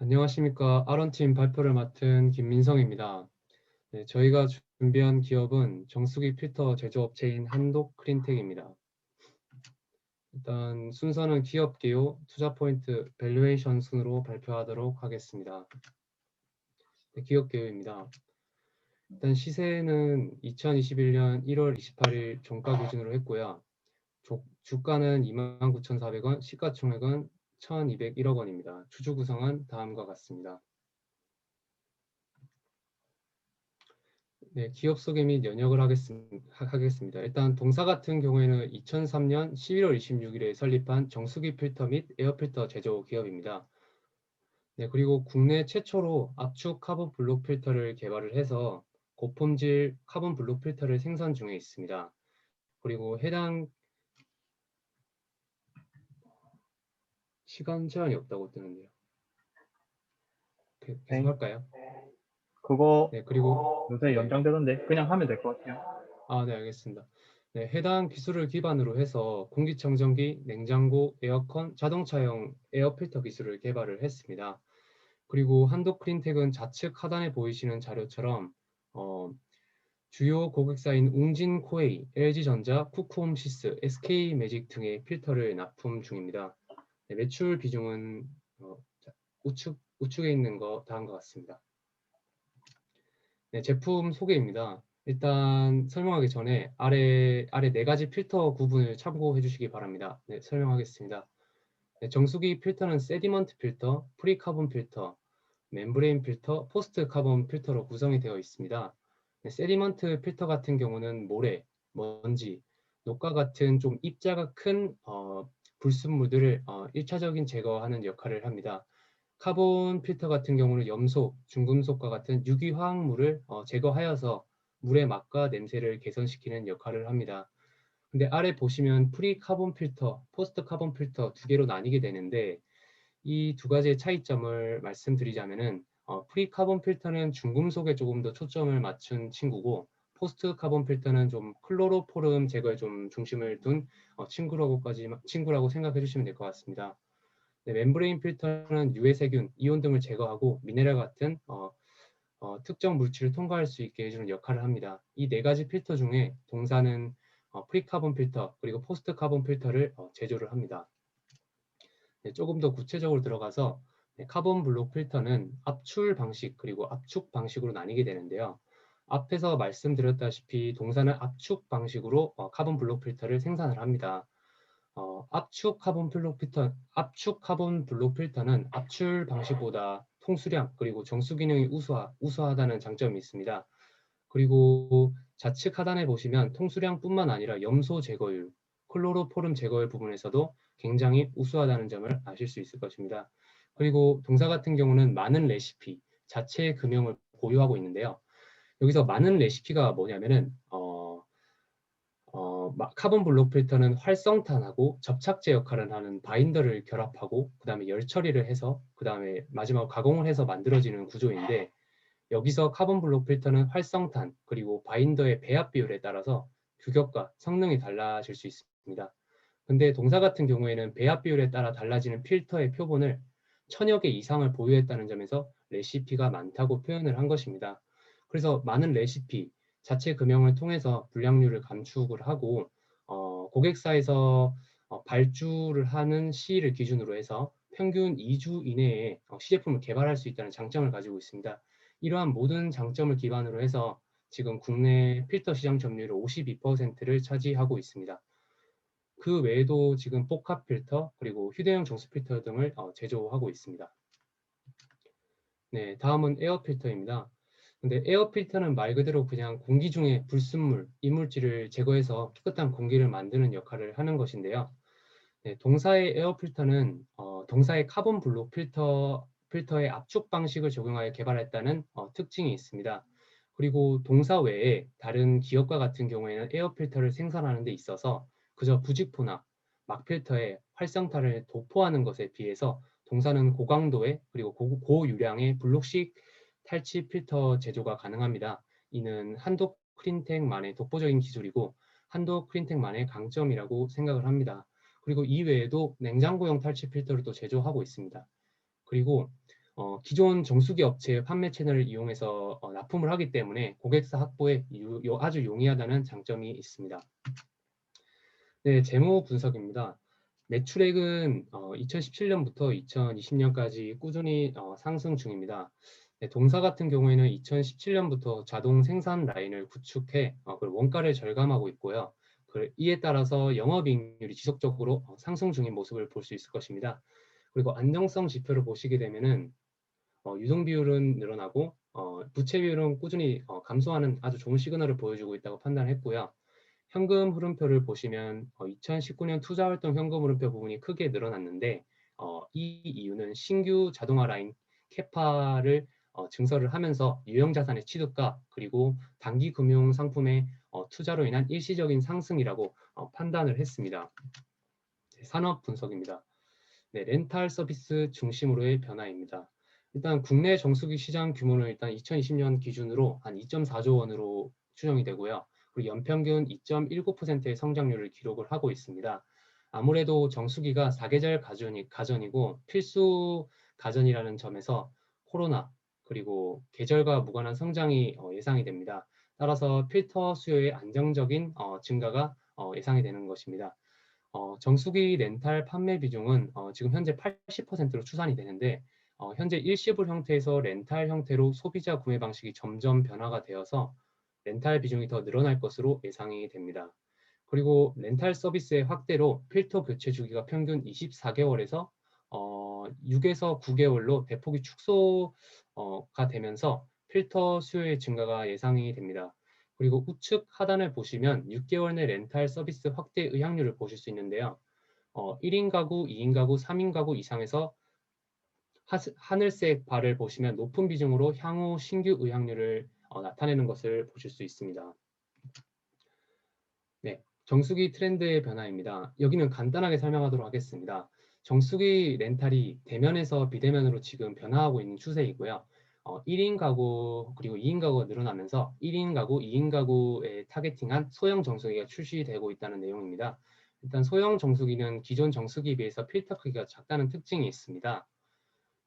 안녕하십니까. 아론팀 발표를 맡은 김민성입니다. 네, 저희가 준비한 기업은 정수기 필터 제조업체인 한독 클린텍입니다. 일단 순서는 기업 개요, 투자 포인트, 밸류에이션 순으로 발표하도록 하겠습니다. 네, 기업 개요입니다. 일단 시세는 2021년 1월 28일 종가 기준으로 했고요. 주가는 29,400원, 시가총액은 1,201억 원입니다. 주주 구성은 다음과 같습니다. 네, 기업 소개 및 연역을 하겠습니다. 일단 동사 같은 경우에는 2003년 11월 26일에 설립한 정수기 필터 및 에어필터 제조 기업입니다. 네, 그리고 국내 최초로 압축 카본 블록 필터를 개발을 해서 고품질 카본 블록 필터를 생산 중에 있습니다. 그리고 해당 시간 제한이 없다고 뜨는데요. 계속 네, 할까요? 그거 네, 그리고 요새 네. 연장되던데 그냥 하면 될 것 같아요. 네, 알겠습니다. 네, 해당 기술을 기반으로 해서 공기청정기, 냉장고, 에어컨, 자동차용 에어필터 기술을 개발을 했습니다. 그리고 한독 클린텍은 좌측 하단에 보이시는 자료처럼 어, 주요 고객사인 웅진 코웨이, LG전자, 쿠쿠홈시스, SK매직 등의 필터를 납품 중입니다. 네, 매출 비중은 우측에 있는 거 다음과 같습니다. 네, 제품 소개입니다. 일단 설명하기 전에 아래 네 가지 필터 구분을 참고해 주시기 바랍니다. 네, 설명하겠습니다. 네, 정수기 필터는 세디먼트 필터, 프리카본 필터, 멤브레인 필터, 포스트 카본 필터로 구성이 되어 있습니다. 네, 세디먼트 필터 같은 경우는 모래, 먼지, 녹과 같은 좀 입자가 큰 불순물들을 1차적인 제거하는 역할을 합니다. 카본 필터 같은 경우는 염소, 중금속과 같은 유기화학물을 제거하여서 물의 맛과 냄새를 개선시키는 역할을 합니다. 근데 아래 보시면 프리 카본 필터, 포스트 카본 필터 두 개로 나뉘게 되는데 이 두 가지의 차이점을 말씀드리자면은 프리 카본 필터는 중금속에 조금 더 초점을 맞춘 친구고 포스트 카본 필터는 좀 클로로포름 제거에 좀 중심을 둔 친구라고 생각해 주시면 될 것 같습니다. 네, 멤브레인 필터는 유해 세균, 이온 등을 제거하고 미네랄 같은 특정 물질을 통과할 수 있게 해주는 역할을 합니다. 이 네 가지 필터 중에 동사는 프리카본 필터 그리고 포스트 카본 필터를 제조를 합니다. 네, 조금 더 구체적으로 들어가서 네, 카본 블록 필터는 압출 방식 그리고 압축 방식으로 나뉘게 되는데요. 앞에서 말씀드렸다시피 동사는 압축 방식으로 카본 블록 필터를 생산을 합니다. 압축 카본 블록 필터는 압출 방식보다 통수량 그리고 정수 기능이 우수하다는 장점이 있습니다. 그리고 좌측 하단에 보시면 통수량뿐만 아니라 염소 제거율, 클로로포름 제거율 부분에서도 굉장히 우수하다는 점을 아실 수 있을 것입니다. 그리고 동사 같은 경우는 많은 레시피, 자체의 금형을 보유하고 있는데요. 여기서 많은 레시피가 뭐냐면은 카본 블록 필터는 활성탄하고 접착제 역할을 하는 바인더를 결합하고 그다음에 열 처리를 해서 그다음에 마지막 가공을 해서 만들어지는 구조인데 여기서 카본 블록 필터는 활성탄 그리고 바인더의 배합 비율에 따라서 규격과 성능이 달라질 수 있습니다. 근데 동사 같은 경우에는 배합 비율에 따라 달라지는 필터의 표본을 천여 개 이상을 보유했다는 점에서 레시피가 많다고 표현을 한 것입니다. 그래서 많은 레시피, 자체 금형을 통해서 불량률을 감축을 하고 고객사에서 발주를 하는 시일을 기준으로 해서 평균 2주 이내에 시제품을 개발할 수 있다는 장점을 가지고 있습니다. 이러한 모든 장점을 기반으로 해서 지금 국내 필터 시장 점유율 52%를 차지하고 있습니다. 그 외에도 지금 복합 필터 그리고 휴대용 정수 필터 등을 제조하고 있습니다. 네, 다음은 에어 필터입니다. 근데 에어 필터는 말 그대로 그냥 공기 중에 불순물, 이물질을 제거해서 깨끗한 공기를 만드는 역할을 하는 것인데요. 네, 동사의 에어 필터는 동사의 카본 블록 필터의 압축 방식을 적용하여 개발했다는 특징이 있습니다. 그리고 동사 외에 다른 기업과 같은 경우에는 에어 필터를 생산하는 데 있어서 그저 부직포나 막 필터에 활성탄을 도포하는 것에 비해서 동사는 고강도의 그리고 고유량의 블록식 탈취 필터 제조가 가능합니다. 이는 한독 클린텍만의 독보적인 기술이고 한독 클린텍만의 강점이라고 생각을 합니다. 그리고 이외에도 냉장고용 탈취 필터를 또 제조하고 있습니다. 그리고 기존 정수기 업체의 판매 채널을 이용해서 납품을 하기 때문에 고객사 확보에 아주 용이하다는 장점이 있습니다. 네, 재무 분석입니다. 매출액은 2017년부터 2020년까지 꾸준히 상승 중입니다. 네, 동사 같은 경우에는 2017년부터 자동 생산 라인을 구축해 그리고 원가를 절감하고 있고요. 이에 따라서 영업이익률이 지속적으로 상승 중인 모습을 볼 수 있을 것입니다. 그리고 안정성 지표를 보시게 되면은 유동 비율은 늘어나고 부채 비율은 꾸준히 감소하는 아주 좋은 시그널을 보여주고 있다고 판단했고요. 현금 흐름표를 보시면 2019년 투자활동 현금 흐름표 부분이 크게 늘어났는데 이 이유는 신규 자동화 라인 캐파를 증설을 하면서 유형 자산의 취득가 그리고 단기 금융 상품의 투자로 인한 일시적인 상승이라고 판단을 했습니다. 산업 분석입니다. 네, 렌탈 서비스 중심으로의 변화입니다. 일단 국내 정수기 시장 규모는 일단 2020년 기준으로 한 2.4조 원으로 추정이 되고요. 그리고 연평균 2.19%의 성장률을 기록을 하고 있습니다. 아무래도 정수기가 사계절 가전이고 필수 가전이라는 점에서 코로나 그리고 계절과 무관한 성장이 예상이 됩니다. 따라서 필터 수요의 안정적인 증가가 예상이 되는 것입니다. 정수기 렌탈 판매 비중은 지금 현재 80%로 추산이 되는데 현재 일시불 형태에서 렌탈 형태로 소비자 구매 방식이 점점 변화가 되어서 렌탈 비중이 더 늘어날 것으로 예상이 됩니다. 그리고 렌탈 서비스의 확대로 필터 교체 주기가 평균 24개월에서 6에서 9개월로 대폭이 축소가 되면서 필터 수요의 증가가 예상이 됩니다. 그리고 우측 하단을 보시면 6개월 내 렌탈 서비스 확대 의향률을 보실 수 있는데요. 1인 가구, 2인 가구, 3인 가구 이상에서 하늘색 바를 보시면 높은 비중으로 향후 신규 의향률을 나타내는 것을 보실 수 있습니다. 네, 정수기 트렌드의 변화입니다. 여기는 간단하게 설명하도록 하겠습니다. 정수기 렌탈이 대면에서 비대면으로 지금 변화하고 있는 추세이고요. 1인 가구 그리고 2인 가구가 늘어나면서 1인 가구, 2인 가구에 타겟팅한 소형 정수기가 출시되고 있다는 내용입니다. 일단 소형 정수기는 기존 정수기에 비해서 필터 크기가 작다는 특징이 있습니다.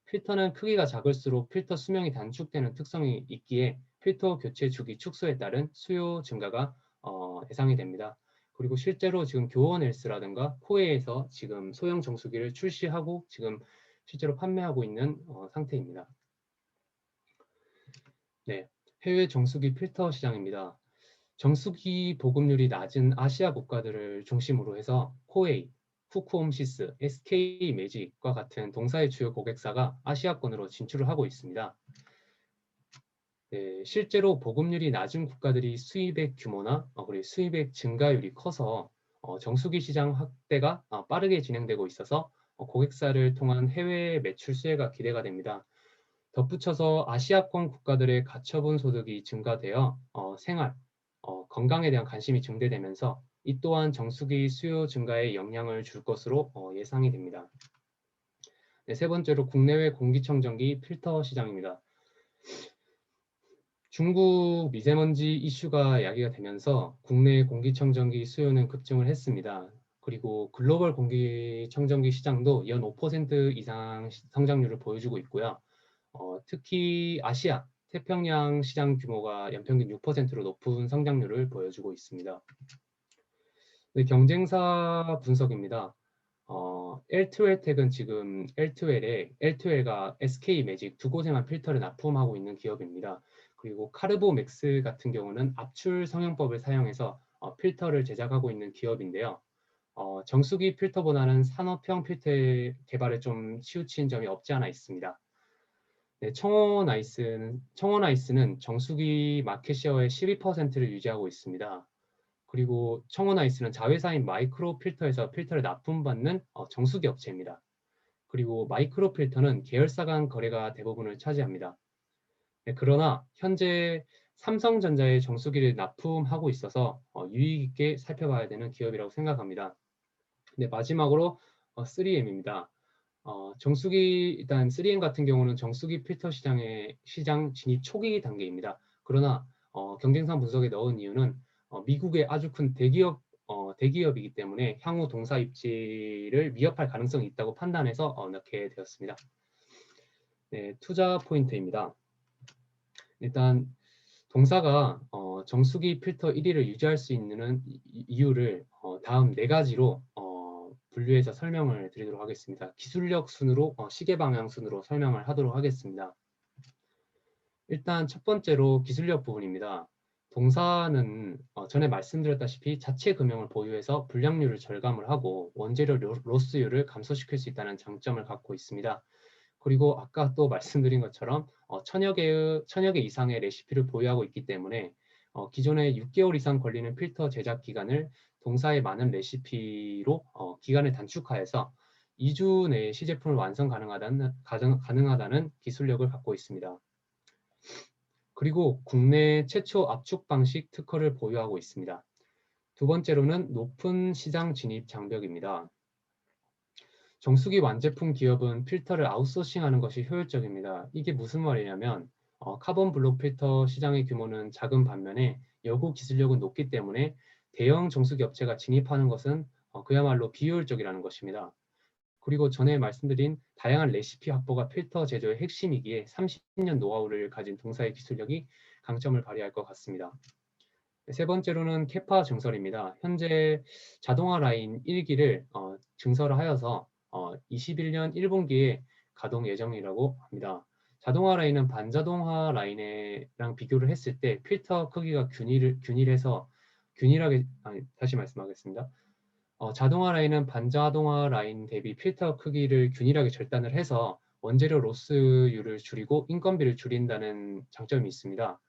필터는 크기가 작을수록 필터 수명이 단축되는 특성이 있기에 필터 교체 주기 축소에 따른 수요 증가가 예상이 됩니다. 그리고 실제로 지금 교원헬스라든가 코웨이에서 지금 소형 정수기를 출시하고 지금 실제로 판매하고 있는 상태입니다. 네, 해외 정수기 필터 시장입니다. 정수기 보급률이 낮은 아시아 국가들을 중심으로 해서 코웨이, 후쿠옴시스, SK 매직과 같은 동사의 주요 고객사가 아시아권으로 진출을 하고 있습니다. 네, 실제로 보급률이 낮은 국가들이 수입액 규모나 그리고 수입액 증가율이 커서 정수기 시장 확대가 빠르게 진행되고 있어서 고객사를 통한 해외 매출 수혜가 기대가 됩니다. 덧붙여서 아시아권 국가들의 가처분 소득이 증가되어 생활, 건강에 대한 관심이 증대되면서 이 또한 정수기 수요 증가에 영향을 줄 것으로 예상이 됩니다. 네, 세 번째로 국내외 공기청정기 필터 시장입니다. 중국 미세먼지 이슈가 야기가 되면서 국내 공기청정기 수요는 급증을 했습니다. 그리고 글로벌 공기청정기 시장도 연 5% 이상 성장률을 보여주고 있고요. 특히 아시아, 태평양 시장 규모가 연평균 6%로 높은 성장률을 보여주고 있습니다. 네, 경쟁사 분석입니다. L2L텍은 지금 L2L가 SK 매직 두 곳에만 필터를 납품하고 있는 기업입니다. 그리고 카르보맥스 같은 경우는 압출 성형법을 사용해서 필터를 제작하고 있는 기업인데요. 정수기 필터보다는 산업형 필터 개발에 좀 치우친 점이 없지 않아 있습니다. 네, 청원아이스는 정수기 마켓시어의 12%를 유지하고 있습니다. 그리고 청원아이스는 자회사인 마이크로 필터에서 필터를 납품받는 정수기 업체입니다. 그리고 마이크로 필터는 계열사 간 거래가 대부분을 차지합니다. 네, 그러나 현재 삼성전자의 정수기를 납품하고 있어서 유의 깊게 살펴봐야 되는 기업이라고 생각합니다. 네, 마지막으로 3M입니다. 정수기 일단 3M 같은 경우는 정수기 필터 시장 진입 초기 단계입니다. 그러나 경쟁상 분석에 넣은 이유는 미국의 아주 큰 대기업이기 때문에 향후 동사 입지를 위협할 가능성이 있다고 판단해서 넣게 되었습니다. 네, 투자 포인트입니다. 일단 동사가 정수기 필터 1위를 유지할 수 있는 이유를 다음 네 가지로 분류해서 설명을 드리도록 하겠습니다. 기술력 순으로, 시계 방향 순으로 설명을 하도록 하겠습니다. 일단 첫 번째로 기술력 부분입니다. 동사는 전에 말씀드렸다시피 자체 금형을 보유해서 불량률을 절감을 하고 원재료 로스율을 감소시킬 수 있다는 장점을 갖고 있습니다. 그리고 아까 또 말씀드린 것처럼 천여 개 이상의 레시피를 보유하고 있기 때문에 기존에 6개월 이상 걸리는 필터 제작 기간을 동사의 많은 레시피로 기간을 단축하여서 2주 내에 시제품을 완성 가능하다는 기술력을 갖고 있습니다. 그리고 국내 최초 압축 방식 특허를 보유하고 있습니다. 두 번째로는 높은 시장 진입 장벽입니다. 정수기 완제품 기업은 필터를 아웃소싱하는 것이 효율적입니다. 이게 무슨 말이냐면 카본 블록 필터 시장의 규모는 작은 반면에 여구 기술력은 높기 때문에 대형 정수기 업체가 진입하는 것은 그야말로 비효율적이라는 것입니다. 그리고 전에 말씀드린 다양한 레시피 확보가 필터 제조의 핵심이기에 30년 노하우를 가진 동사의 기술력이 강점을 발휘할 것 같습니다. 세 번째로는 캐파 증설입니다. 현재 자동화 라인 1기를 증설을 하여서 21년 1분기에 가동 예정이라고 합니다. 자동화 라인은 반자동화 라인이랑 비교를 했을 때 필터 크기가 다시 말씀하겠습니다. 자동화 라인은 반자동화 라인 대비 필터 크기를 균일하게 절단을 해서 원재료 로스율을 줄이고 인건비를 줄인다는 장점이 있습니다.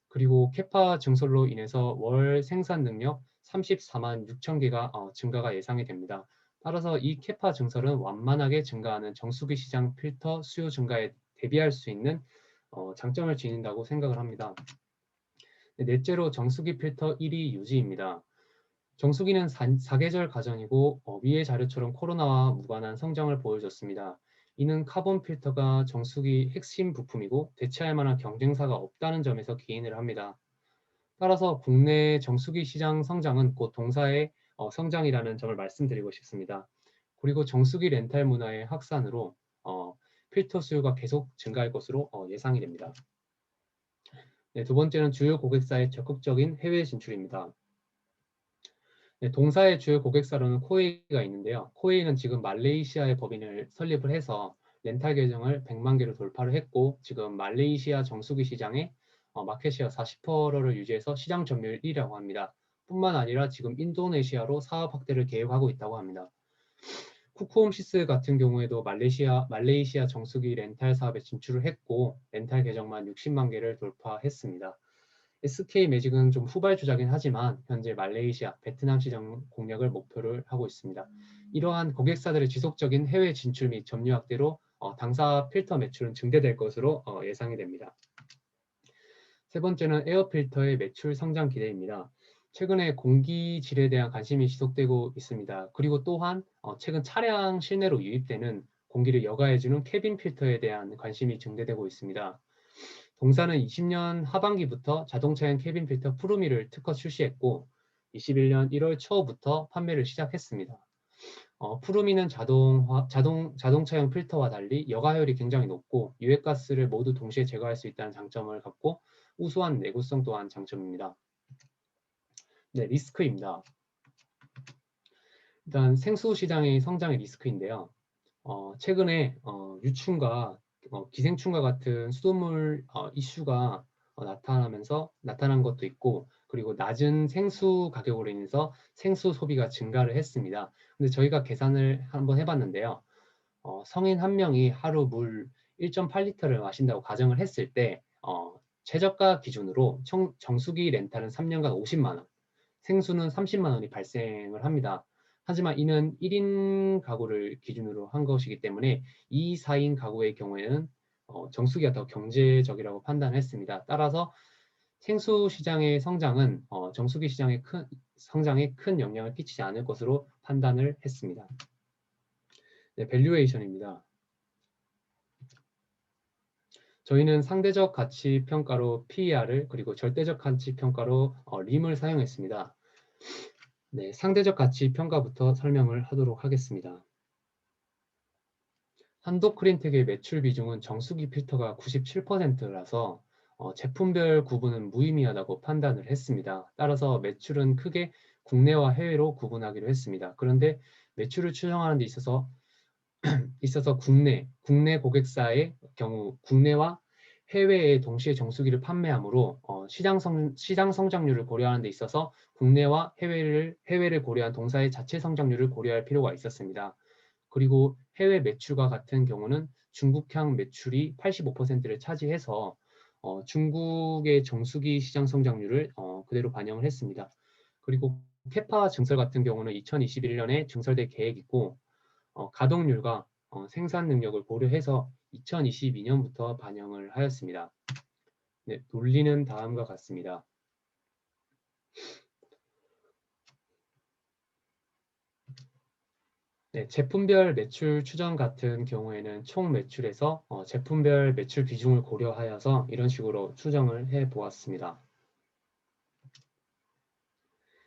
그리고 캐파 증설로 인해서 월 생산 능력 34만 6천 개가 증가가 예상이 됩니다. 따라서 이 캐파 증설은 완만하게 증가하는 정수기 시장 필터 수요 증가에 대비할 수 있는 장점을 지닌다고 생각을 합니다. 넷째로 정수기 필터 1위 유지입니다. 정수기는 사계절 가전이고 위의 자료처럼 코로나와 무관한 성장을 보여줬습니다. 이는 카본 필터가 정수기 핵심 부품이고 대체할 만한 경쟁사가 없다는 점에서 기인을 합니다. 따라서 국내 정수기 시장 성장은 곧 동사의 성장이라는 점을 말씀드리고 싶습니다. 그리고 정수기 렌탈 문화의 확산으로 필터 수요가 계속 증가할 것으로 예상이 됩니다. 네, 두 번째는 주요 고객사의 적극적인 해외 진출입니다. 네, 동사의 주요 고객사로는 코웨이가 있는데요. 코웨이는 지금 말레이시아의 법인을 설립을 해서 렌탈 계정을 100만 개로 돌파를 했고 지금 말레이시아 정수기 시장의 마켓시어 40%를 유지해서 시장 점유율 1위라고 합니다. 뿐만 아니라 지금 인도네시아로 사업 확대를 계획하고 있다고 합니다. 쿠쿠홈시스 같은 경우에도 말레이시아 정수기 렌탈 사업에 진출을 했고 렌탈 계정만 60만 개를 돌파했습니다. SK 매직은 좀 후발주자긴 하지만 현재 말레이시아, 베트남 시장 공략을 목표를 하고 있습니다. 이러한 고객사들의 지속적인 해외 진출 및 점유 확대로 당사 필터 매출은 증대될 것으로 예상이 됩니다. 세 번째는 에어 필터의 매출 성장 기대입니다. 최근에 공기 질에 대한 관심이 지속되고 있습니다. 그리고 또한 최근 차량 실내로 유입되는 공기를 여과해주는 캐빈 필터에 대한 관심이 증대되고 있습니다. 동사는 20년 하반기부터 자동차용 캐빈 필터 푸르미를 특허 출시했고 21년 1월 초부터 판매를 시작했습니다. 푸르미는 자동차용 필터와 달리 여과율이 굉장히 높고 유해가스를 모두 동시에 제거할 수 있다는 장점을 갖고 우수한 내구성 또한 장점입니다. 네, 리스크입니다. 일단 생수 시장의 성장의 리스크인데요. 최근에 유충과 기생충과 같은 수돗물 이슈가 나타난 것도 있고 그리고 낮은 생수 가격으로 인해서 생수 소비가 증가를 했습니다. 근데 저희가 계산을 한번 해봤는데요. 성인 한 명이 하루 물 1.8리터를 마신다고 가정을 했을 때 최저가 기준으로 정수기 렌탈은 3년간 50만 원, 생수는 30만 원이 발생을 합니다. 하지만 이는 1인 가구를 기준으로 한 것이기 때문에 2, 4인 가구의 경우에는 정수기가 더 경제적이라고 판단했습니다. 따라서 생수 시장의 성장은 정수기 시장의 성장에 큰 영향을 끼치지 않을 것으로 판단을 했습니다. 네, 밸류에이션입니다. 저희는 상대적 가치 평가로 PER을 그리고 절대적 가치 평가로 림을 사용했습니다. 네, 상대적 가치 평가부터 설명을 하도록 하겠습니다. 한독 크린텍의 매출 비중은 정수기 필터가 97%라서 제품별 구분은 무의미하다고 판단을 했습니다. 따라서 매출은 크게 국내와 해외로 구분하기로 했습니다. 그런데 매출을 추정하는 데 있어서 국내 고객사의 경우 국내와 해외에 동시에 정수기를 판매하므로 시장 성장률을 고려하는 데 있어서 국내와 해외를 고려한 동사의 자체 성장률을 고려할 필요가 있었습니다. 그리고 해외 매출과 같은 경우는 중국향 매출이 85%를 차지해서 중국의 정수기 시장 성장률을 그대로 반영을 했습니다. 그리고 캐파 증설 같은 경우는 2021년에 증설될 계획이고 가동률과 생산 능력을 고려해서 2022년부터 반영을 하였습니다. 네, 논리는 다음과 같습니다. 네, 제품별 매출 추정 같은 경우에는 총 매출에서 제품별 매출 비중을 고려하여서 이런 식으로 추정을 해 보았습니다.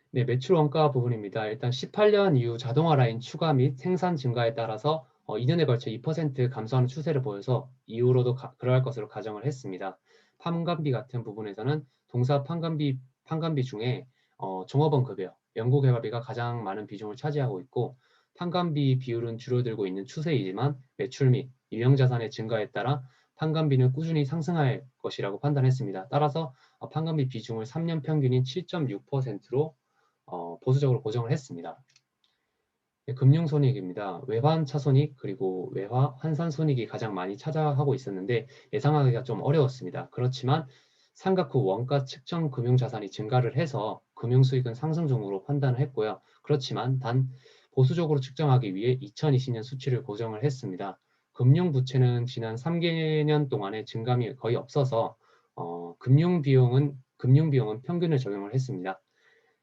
네, 매출 원가 부분입니다. 일단 18년 이후 자동화 라인 추가 및 생산 증가에 따라서 2년에 걸쳐 2% 감소하는 추세를 보여서 이후로도 그러할 것으로 가정을 했습니다. 판관비 같은 부분에서는 동사 판관비 중에 종업원 급여, 연구개발비가 가장 많은 비중을 차지하고 있고 판관비 비율은 줄어들고 있는 추세이지만 매출 및 유형자산의 증가에 따라 판관비는 꾸준히 상승할 것이라고 판단했습니다. 따라서 판관비 비중을 3년 평균인 7.6%로 보수적으로 고정을 했습니다. 네, 금융손익입니다. 외환차손익 그리고 외화 환산손익이 가장 많이 차지하고 있었는데 예상하기가 좀 어려웠습니다. 그렇지만 상각 후 원가 측정 금융자산이 증가를 해서 금융수익은 상승 중으로 판단을 했고요. 그렇지만 단 보수적으로 측정하기 위해 2020년 수치를 고정을 했습니다. 금융부채는 지난 3개년 동안의 증감이 거의 없어서 금융비용은 평균을 적용을 했습니다.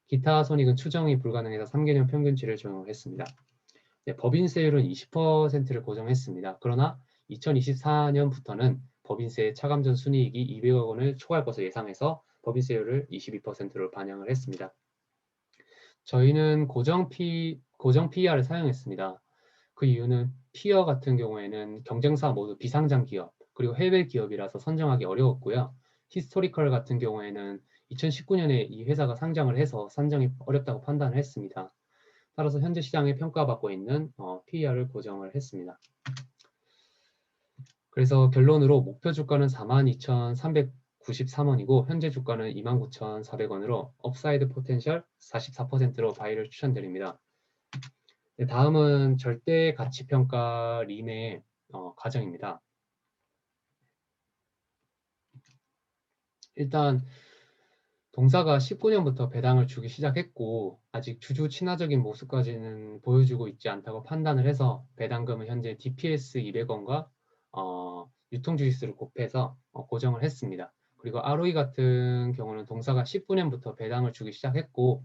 기타 손익은 추정이 불가능해서 3개년 평균치를 적용을 했습니다. 네, 법인세율은 20%를 고정했습니다. 그러나 2024년부터는 법인세 차감전 순이익이 200억 원을 초과할 것을 예상해서 법인세율을 22%로 반영을 했습니다. 저희는 고정 PER을 사용했습니다. 그 이유는 PER 같은 경우에는 경쟁사 모두 비상장 기업 그리고 해외 기업이라서 선정하기 어려웠고요. 히스토리컬 같은 경우에는 2019년에 이 회사가 상장을 해서 산정이 어렵다고 판단을 했습니다. 따라서 현재 시장에 평가받고 있는 PER을 고정을 했습니다. 그래서 결론으로 목표 주가는 42,393원이고 현재 주가는 29,400원으로 업사이드 포텐셜 44%로 바이를 추천드립니다. 네, 다음은 절대 가치 평가 림의 과정입니다. 일단 동사가 19년부터 배당을 주기 시작했고 아직 주주 친화적인 모습까지는 보여주고 있지 않다고 판단을 해서 배당금은 현재 DPS 200원과 유통주식수를 곱해서 고정을 했습니다. 그리고 ROE 같은 경우는 동사가 19년부터 배당을 주기 시작했고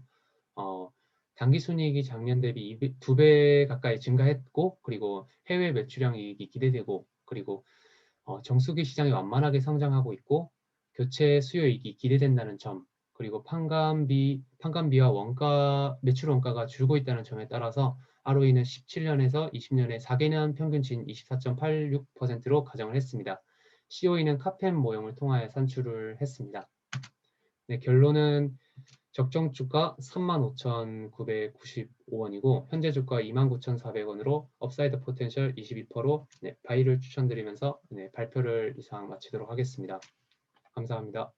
당기순이익이 작년 대비 2배 가까이 증가했고 그리고 해외 매출형 이익이 기대되고 그리고 정수기 시장이 완만하게 성장하고 있고 교체 수요이익이 기대된다는 점 그리고 판관비와 매출 원가가 줄고 있다는 점에 따라서 ROE는 17년에서 20년의 4개년 평균치인 24.86%로 가정을 했습니다. COE는 카펜 모형을 통하여 산출을 했습니다. 네, 결론은 적정 주가 35,995원이고 현재 주가 29,400원으로 업사이드 포텐셜 22%로 바이를 추천드리면서 발표를 이상 마치도록 하겠습니다. 감사합니다.